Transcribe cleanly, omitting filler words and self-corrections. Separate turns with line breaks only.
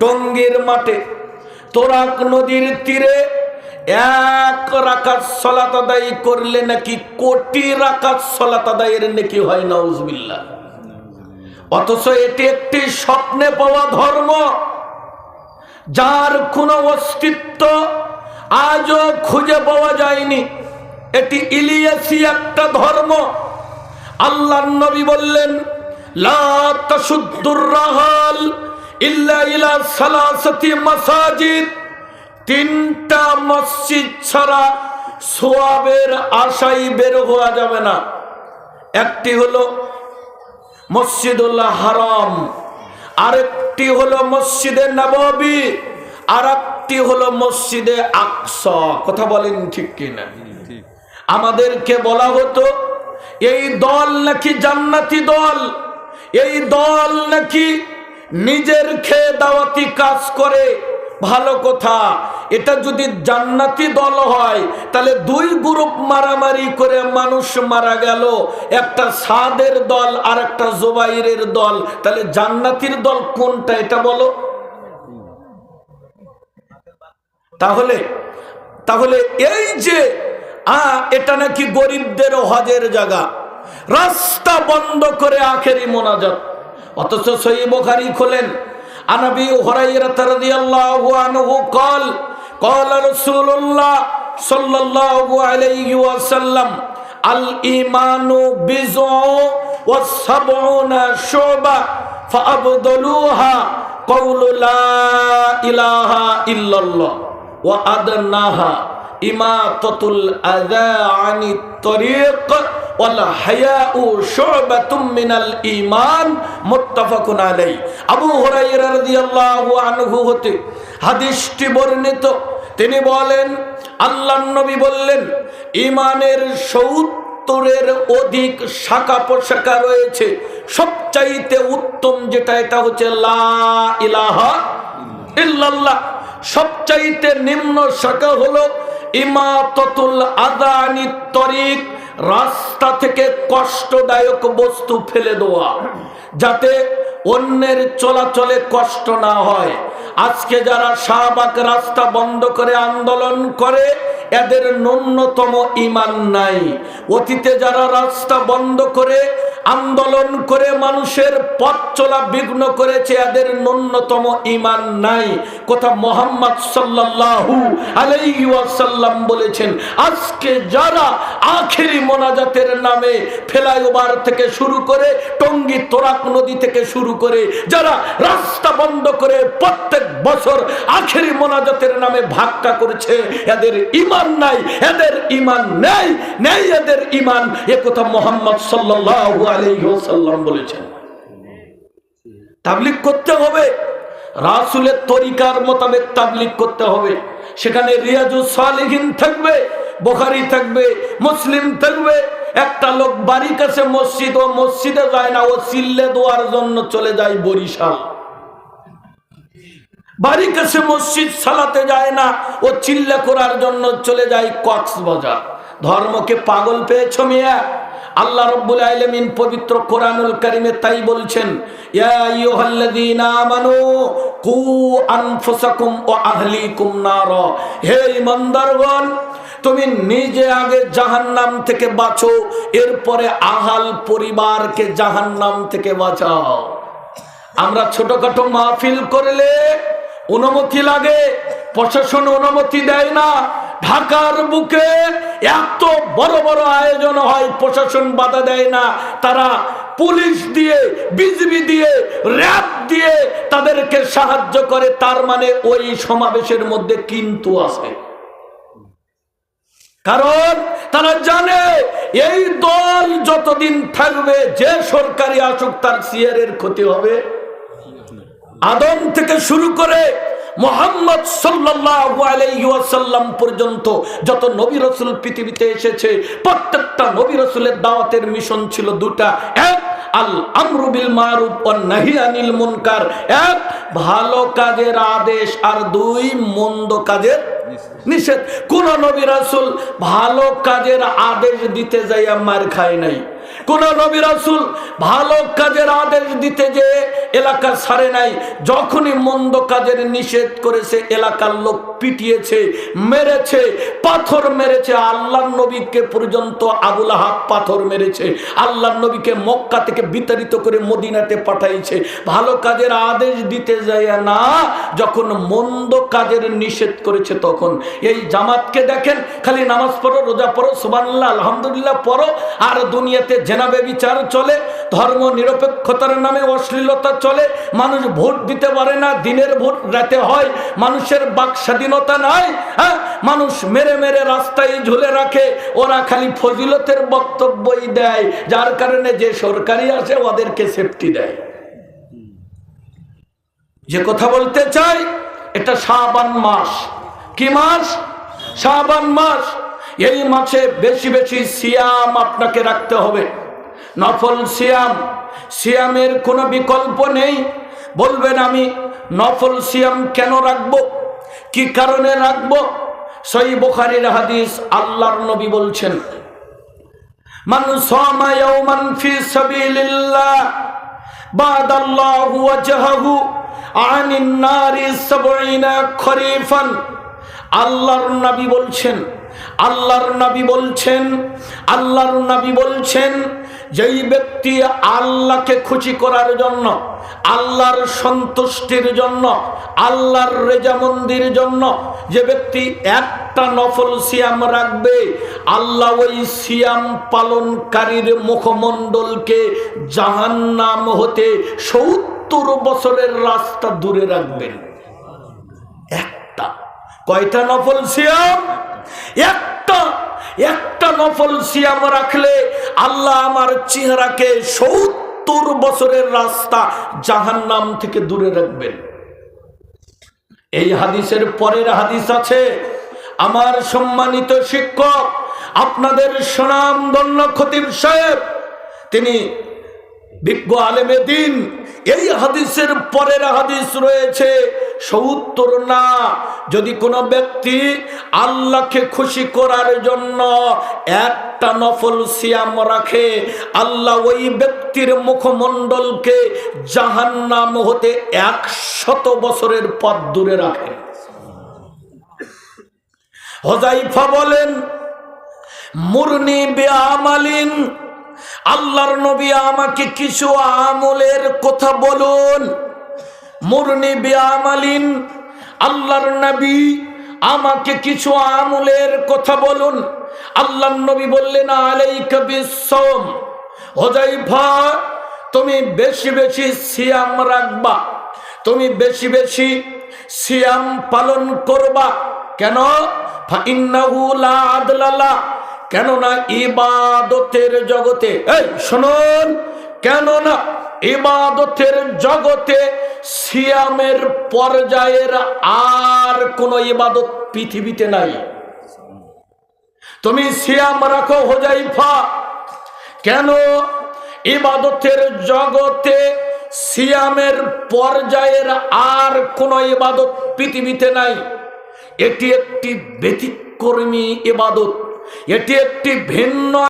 টঙ্গীর মাঠে তোরাক নদীর তীরে 1 রাকাত সালাত আদায় করলে নাকি কোটি রাকাত সালাত আদায়ের নেকি হয়, নাউজুবিল্লাহ। অথচ এটি একটি স্বপ্নে পাওয়া ধর্ম, যার কোনো অস্তিত্ব আজও খুঁজে পাওয়া যায়নি। এটি ইলিয়াসি একটা ধর্ম। আল্লাহর নবী বললেন, লা তাশুদ্দুর রাহাল ইল্লা ইলা সালাসাতি মাসাজিদ, 3টা মসজিদ ছাড়া সওয়াবের আশায় বের হওয়া যাবে না। একটি হলো মসজিদুল হারাম, আরেকটি হলো মসজিদে নববী, আর একটি হলো মসজিদে আকসা। কথা বলেন ঠিক কিনা? আমাদেরকে বলা হতো এই দল নাকি জান্নাতি দল, এই দল নাকি নিজের খেয়ে দাওয়াতি কাজ করে। ভালো কথা, এটা যদি জান্নাতি দল হয় তাহলে 2 গ্রুপ মারামারি করে মানুষ মারা গেল, একটা সাদের দল আর একটা জুবাইরের দল, তাহলে জান্নাতির দল কোনটা এটা বলো? তাহলে এই যে এটা নাকি গরিবদের হজের জায়গা, রাস্তা বন্ধ করে আখেরি মোনাজাত। অথচ সহিহ বুখারী খোলেন, আন আবি হুরায়রা রাদিয়াল্লাহু আনহু قال قال رسول الله صلى الله عليه وسلم الإيمان بضع وسبعون شعبة فأفضلها قول لا إله إلا الله وأدناها إماطة الأذى عن الطريق والحياء شعبة من الإيمان متفق عليه। আবু হুরায়রা রাদিয়াল্লাহু আনহু হতে হাদিসটি বর্ণিত, তিনি বলেন আল্লাহর নবী বললেন, ঈমানের 70-এর অধিক শাখা প্রশাখা রয়েছে, সবচাইতে উত্তম যেটা এটা হচ্ছে লা ইলাহা ইল্লাল্লাহ। সবচাইতে নিম্ন শাখা হলো ইমাতাতুল আযা আনিত তরিক, রাস্তা থেকে কষ্টদায়ক বস্তু ফেলে দেওয়া, যাতে অন্যের চলাচলে কষ্ট না হয়। আজকে যারা শাহবাগ রাস্তা বন্ধ করে আন্দোলন করে, এদের ন্যূনতম ঈমান নাই। অতীতে যারা রাস্তা বন্ধ করে আন্দোলন করে মানুষের পথ চলা বিঘ্ন করেছে, এদের ন্যূনতম ঈমান নাই। কথা মুহাম্মদ সাল্লাল্লাহু আলাইহি ওয়াসাল্লাম বলেছেন, আজকে যারা আখেরি মোনাজাতের নামে ফ্লাইওভার থেকে শুরু করে টঙ্গী তোরাক নদী থেকে শুরু করে যারা রাস্তা বন্ধ করে প্রত্যেক বছর আখেরি মোনাজাতের নামে ভাগটা করেছে, এদের ঈমান নাই, এদের ঈমান নেই, এদের ঈমান। এ কথা মুহাম্মদ সাল্লাল্লাহু আলাইহি ওয়াসাল্লাম বলেছেন। তাবলীগ করতে হবে, রাসূলের তরিকার মোতাবেক তাবলীগ করতে হবে। সেখানে রিয়াজুস সালিহিন থাকবে, বুখারী থাকবে, মুসলিম থাকবে। একটা লোক বাড়ির কাছে মসজিদ, ও মসজিদে যায় না, ও চিল্লে দেওয়ার জন্য চলে যায় বরিশাল। বাড়ির কাছে মসজিদ সালাতে যায় না, ও চিল্লা করার জন্য চলে যায় কক্সবাজার। ধর্মকে পাগল পেয়েছো মিয়া? আল্লাহ রাব্বুল আলামিন পবিত্র কোরআনুল কারীমে তাই বলছেন, ইয়া আইয়ুহাল্লাযীনা আমানু কু আনফুসাকুম ওয়া আহলিকুম নার। হে ঈমানদারগণ, তুমি নিজে আগে জাহান্নাম থেকে বাঁচো, এরপরে আহাল পরিবারকে জাহান্নাম থেকে বাঁচাও। আমরা ছোটখাটো মাহফিল করলে অনুমতি লাগে, প্রশাসন অনুমতি দেয় না। ঢাকার বুকে এত বড় বড় আয়োজন হয়, প্রশাসন বাধা দেয় না। তারা পুলিশ দিয়ে, বিজিবি দিয়ে, র‍্যাব দিয়ে তাদেরকে সাহায্য করে। তার মানে ওই সমাবেশের মধ্যে কিন্তু আছে, কারণ তারা জানে এই দল যতদিন থাকবে, যে সরকারি আসুক তার সিয়ারের ক্ষতি হবে। আদম থেকে শুরু করে মুহাম্মদ সাল্লাল্লাহু আলাইহি ওয়াসাল্লাম পর্যন্ত যত নবী রাসূল পৃথিবীতে এসেছে, প্রত্যেকটা নবী রাসূলের দাওয়াতের মিশন ছিল দুটা। এক, আল আমরু বিল মারুফ ওয়ান নাহি আনিল মুনকার। এক, ভালো কাজের আদেশ, আর 2, মন্দ কাজের নিষেধ। কোন নবী রাসূল ভালো কাজের আদেশ দিতে যাইয়া মার খায় নাই, কোন নবী রাসূল ভালো কাজের আদেশ দিতে যে এলাকা ছাড়ে নাই, যখনই মন্দ কাজের নিষেধ করেছে এলাকার লোক পিটিয়েছে, মেরেছে, পাথর মেরেছে। আল্লাহর নবীকে পর্যন্ত আবু লাহাব পাথর মেরেছে, আল্লাহর নবীকে মক্কা থেকে বিতাড়িত করে মদিনাতে পাঠাইছে। ভালো কাজের আদেশ দিতে যায় না, যখন মন্দ কাজের নিষেধ করেছে তখন। এই জামাতকে দেখেন, খালি নামাজ পড়ো, রোজা পড়ো, সুবহানাল্লাহ আলহামদুলিল্লাহ পড়ো, আর দুনিয়াতে জেনাবে বিচার চলে, ধর্ম নিরপেক্ষতার নামে অশ্লীলতা চলে, মানুষ ভোট দিতে পারে না, দিনের ভোট রাতে হয়, মানুষের বাক স্বাধীনতা নাই, হ্যাঁ, মানুষ মেরে মেরে রাস্তায় ঝুলে রাখে। ওরা খালি ফজিলতের বক্তব্যই দেয়, যার কারণে যে সরকারি আসে ওদেরকে সেফটি দেয়। যে কথা বলতে চাই, এটা শাবান মাস। কি মাস? শাবান মাস। এই মাসে বেশি বেশি সিয়াম আপনাকে রাখতে হবে, নফল সিয়াম। সিয়ামের কোনো বিকল্প নেই। বলবেন আমি নফল সিয়াম কেন রাখবো, কি কারণে রাখবো? সহিহ বুখারীর হাদিস, আল্লাহর নবী বলছেন, মান সামা ইয়াওমান ফি সাবিলিল্লাহ বাদাল্লাহু ওয়াজহাহু আনিন নারি 70 খরিফান। আল্লাহর নবী বলছেন, আল্লাহর নবী বলছেন, আল্লাহর নবী বলছেন, যেই ব্যক্তি আল্লাহকে খুশি করার জন্য, আল্লাহর সন্তুষ্টির জন্য, আল্লাহর রেজামন্দির জন্য যে ব্যক্তি একটা নফল সিয়াম রাখবে, আল্লাহ ওই সিয়াম পালনকারীর মুখমণ্ডলকে জাহান্নাম হতে 70 বছরের রাস্তা দূরে রাখবেন। একটা। কয়টা নফল সিয়াম? একটা। একটা নফল সিয়াম রাখলে আল্লাহ আমার চেহারাকে 70 বছরের রাস্তা জাহান্নাম থেকে দূরে রাখবেন। এই হাদিসের পরের হাদিস আছে, আমার সম্মানিত শিক্ষক, আপনাদের সুনামধন্য খতিব সাহেব, তিনি বিজ্ঞ আলেমে দ্বীন। এই হাদিসের পরের হাদিস রয়েছে 70 না, যদি কোনো ব্যক্তি আল্লাহকে খুশি করার জন্য একটা নফল সিয়াম রাখে, আল্লাহ ওই ব্যক্তির মুখমণ্ডলকে জাহান্নাম হতে 100 বছরের পথ দূরে রাখেন। হুযায়ফা বলেন, মুরনি বিআমালিন, আল্লাহর নবী আমাকে কিছু আমলের কথা বলুন। মুরনি বিআমালিন, আল্লাহর নবী আমাকে কিছু আমলের কথা বলুন। আল্লাহর নবী বললেন, আলাইকা বিসসাওম, হুযায়ফা তুমি বেশি বেশি সিয়াম রাখবা, তুমি বেশি বেশি সিয়াম পালন করবা। কেন? ফাইন্নাহু লা আদলালা, কেননা ইবাদতের জগতে, এই শুনুন, কেননা ইবাদতের জগতে সিয়ামের পর্যায়ের আর কোন ইবাদত পৃথিবীতে নাই। তুমি সিয়াম রাখো হুযায়ফা, কেন? ইবাদতের জগতে সিয়ামের পর্যায়ের আর কোন ইবাদত পৃথিবীতে নাই। এটি একটি ব্যতিক্রমী ইবাদত, এটি একটি ভিন্ন